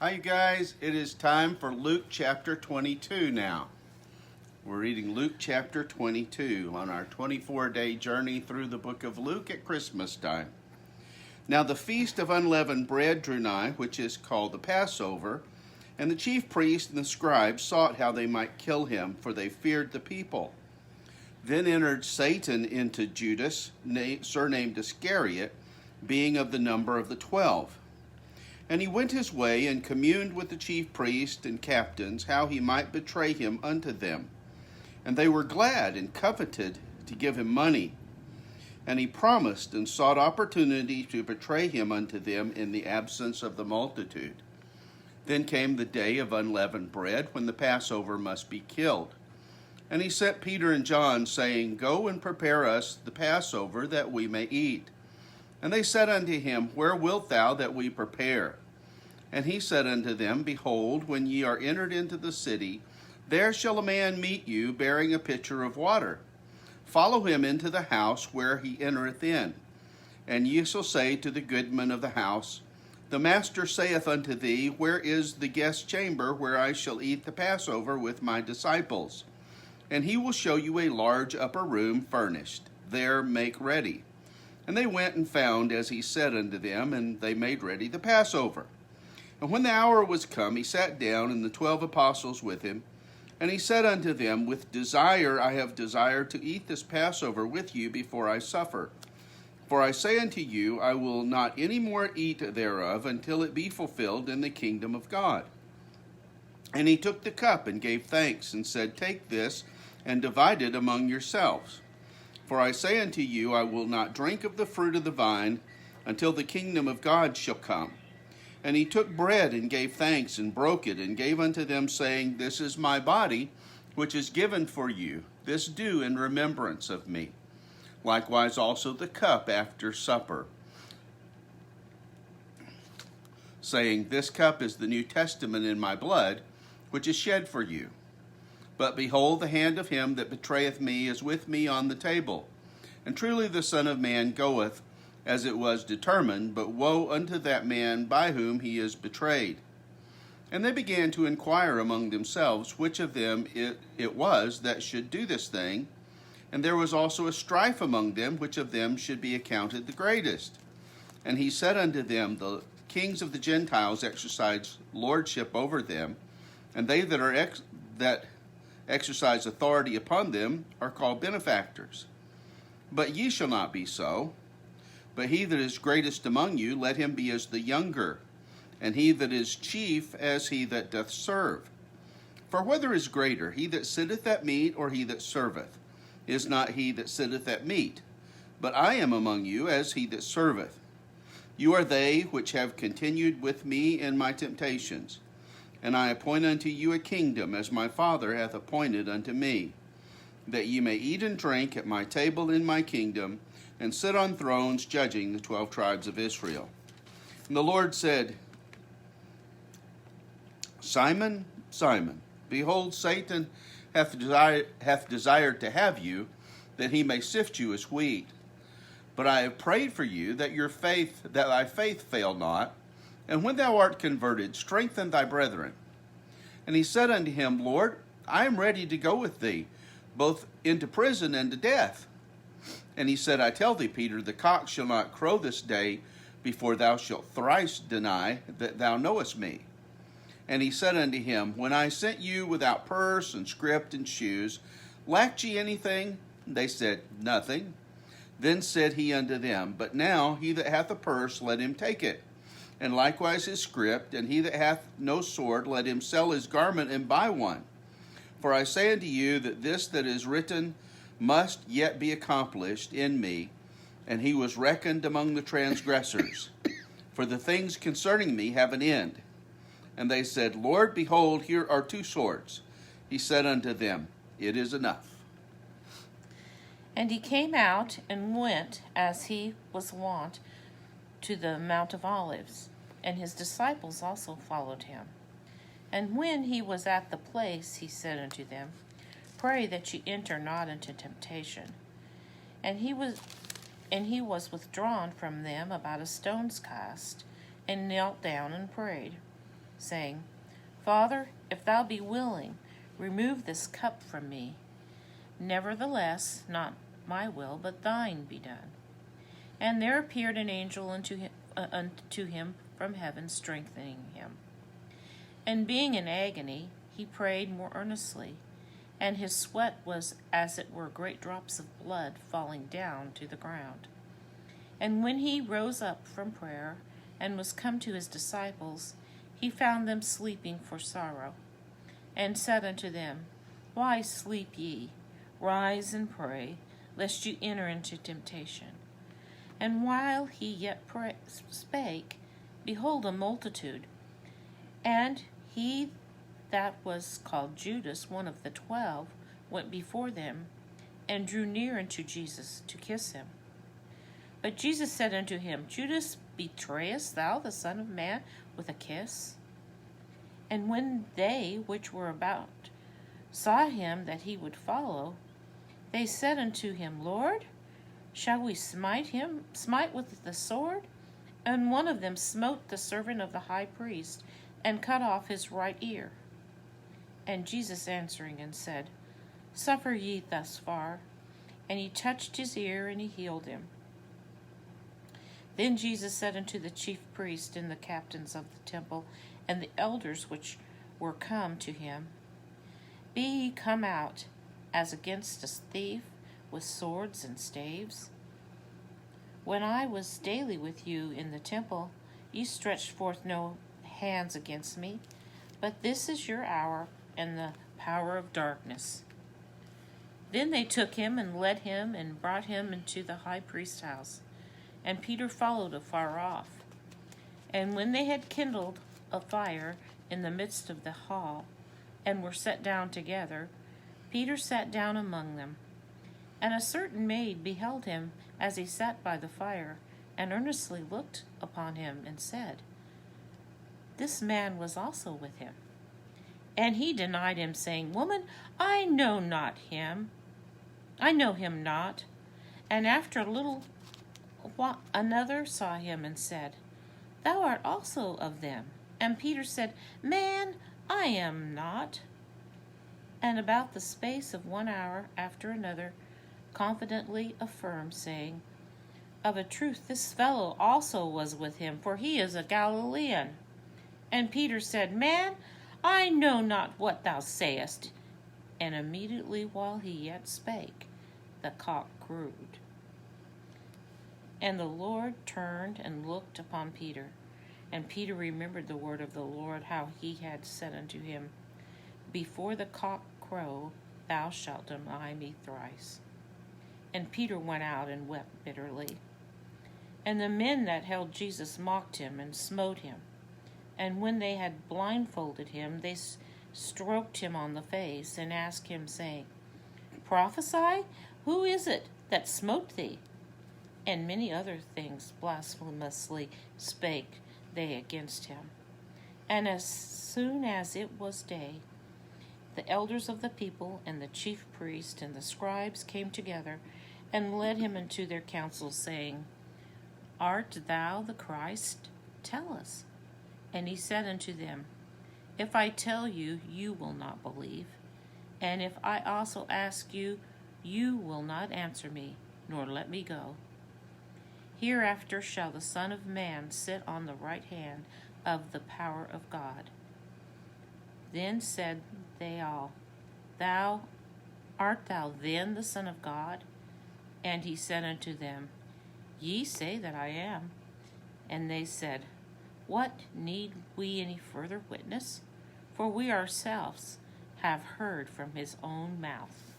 Hi, you guys. It is time for Luke chapter 22 now. We're reading Luke chapter 22 on our 24-day journey through the book of Luke at Christmas time. Now the feast of unleavened bread drew nigh, which is called the Passover, and the chief priests and the scribes sought how they might kill him, for they feared the people. Then entered Satan into Judas, surnamed Iscariot, being of the number of the 12. And he went his way and communed with the chief priests and captains how he might betray him unto them. And they were glad and coveted to give him money. And he promised and sought opportunity to betray him unto them in the absence of the multitude. Then came the day of unleavened bread, when the Passover must be killed. And he sent Peter and John, saying, Go and prepare us the Passover, that we may eat. And they said unto him, Where wilt thou that we prepare? And he said unto them, Behold, when ye are entered into the city, there shall a man meet you, bearing a pitcher of water. Follow him into the house where he entereth in. And ye shall say to the goodman of the house, The master saith unto thee, Where is the guest chamber, where I shall eat the Passover with my disciples? And he will show you a large upper room furnished. There make ready. And they went and found as he said unto them, and they made ready the Passover. And when the hour was come, he sat down, and the 12 apostles with him. And he said unto them, With desire I have desired to eat this Passover with you before I suffer. For I say unto you, I will not any more eat thereof until it be fulfilled in the kingdom of God. And he took the cup and gave thanks, and said, Take this, and divide it among yourselves. For I say unto you, I will not drink of the fruit of the vine until the kingdom of God shall come. And he took bread and gave thanks and broke it and gave unto them, saying, This is my body, which is given for you. This do in remembrance of me. Likewise also the cup after supper, saying, This cup is the New Testament in my blood, which is shed for you. But behold, the hand of him that betrayeth me is with me on the table. And truly the Son of Man goeth, as it was determined, but woe unto that man by whom he is betrayed. And they began to inquire among themselves which of them it was that should do this thing. And there was also a strife among them, which of them should be accounted the greatest. And he said unto them, The kings of the Gentiles exercise lordship over them, and they that exercise authority upon them are called benefactors. But ye shall not be so. But he that is greatest among you, let him be as the younger, and he that is chief as he that doth serve. For whether is greater, he that sitteth at meat, or he that serveth? Is not he that sitteth at meat? But I am among you as he that serveth. You are they which have continued with me in my temptations. And I appoint unto you a kingdom, as my Father hath appointed unto me, that ye may eat and drink at my table in my kingdom, and sit on thrones judging the 12 tribes of Israel. And the Lord said, Simon, Simon, behold, Satan hath desired to have you, that he may sift you as wheat. But I have prayed for you that thy faith fail not, and when thou art converted, strengthen thy brethren. And he said unto him, Lord, I am ready to go with thee, both into prison and to death. And he said, I tell thee, Peter, the cock shall not crow this day before thou shalt thrice deny that thou knowest me. And he said unto him, When I sent you without purse and scrip and shoes, lacked ye anything? They said, Nothing. Then said he unto them, But now he that hath a purse, let him take it, and likewise his scrip, and he that hath no sword, let him sell his garment and buy one. For I say unto you that this that is written must yet be accomplished in me. And he was reckoned among the transgressors. For the things concerning me have an end. And they said, Lord, behold, here are 2 swords. He said unto them, It is enough. And he came out and went, as he was wont, to the Mount of Olives, and his disciples also followed him. And when he was at the place, he said unto them, Pray that ye enter not into temptation. And he was withdrawn from them about a stone's cast, and knelt down and prayed, saying, Father, if thou be willing, remove this cup from me. Nevertheless, not my will, but thine be done. And there appeared an angel unto him from heaven, strengthening him. And being in agony, he prayed more earnestly, and his sweat was as it were great drops of blood falling down to the ground. And when he rose up from prayer, and was come to his disciples, he found them sleeping for sorrow, and said unto them, Why sleep ye? Rise and pray, lest you enter into temptation. And while he yet spake, behold, a multitude, and he that was called Judas, one of the 12, went before them, and drew near unto Jesus to kiss him. But Jesus said unto him, Judas, betrayest thou the Son of Man with a kiss? And when they which were about saw him that he would follow, they said unto him, Lord, shall we smite with the sword? And one of them smote the servant of the high priest, and cut off his right ear. And Jesus answering and said, Suffer ye thus far. And he touched his ear, and he healed him. Then Jesus said unto the chief priests and the captains of the temple, and the elders which were come to him, Be ye come out as against a thief with swords and staves? When I was daily with you in the temple, ye stretched forth no hands against me, but this is your hour and the power of darkness. Then they took him and led him and brought him into the high priest's house. And Peter followed afar off. And when they had kindled a fire in the midst of the hall, and were set down together, Peter sat down among them. And a certain maid beheld him as he sat by the fire, and earnestly looked upon him, and said, This man was also with him. And he denied him, saying, Woman, I know him not. And after a little another saw him and said, Thou art also of them. And Peter said, Man, I am not. And about the space of 1 hour after another confidently affirmed, saying, Of a truth this fellow also was with him, for he is a Galilean. And Peter said, Man, I know not what thou sayest. And immediately while he yet spake, the cock crowed. And the Lord turned and looked upon Peter. And Peter remembered the word of the Lord, how he had said unto him, Before the cock crow, thou shalt deny me thrice. And Peter went out and wept bitterly. And the men that held Jesus mocked him and smote him. And when they had blindfolded him, they stroked him on the face, and asked him, saying, Prophesy, who is it that smote thee? And many other things blasphemously spake they against him. And as soon as it was day, the elders of the people and the chief priests and the scribes came together, and led him into their council, saying, Art thou the Christ? Tell us. And he said unto them, If I tell you, you will not believe. And if I also ask you, you will not answer me, nor let me go. Hereafter shall the Son of Man sit on the right hand of the power of God. Then said they all, Art thou then the Son of God? And he said unto them, Ye say that I am. And they said, What need we any further witness? For we ourselves have heard from his own mouth.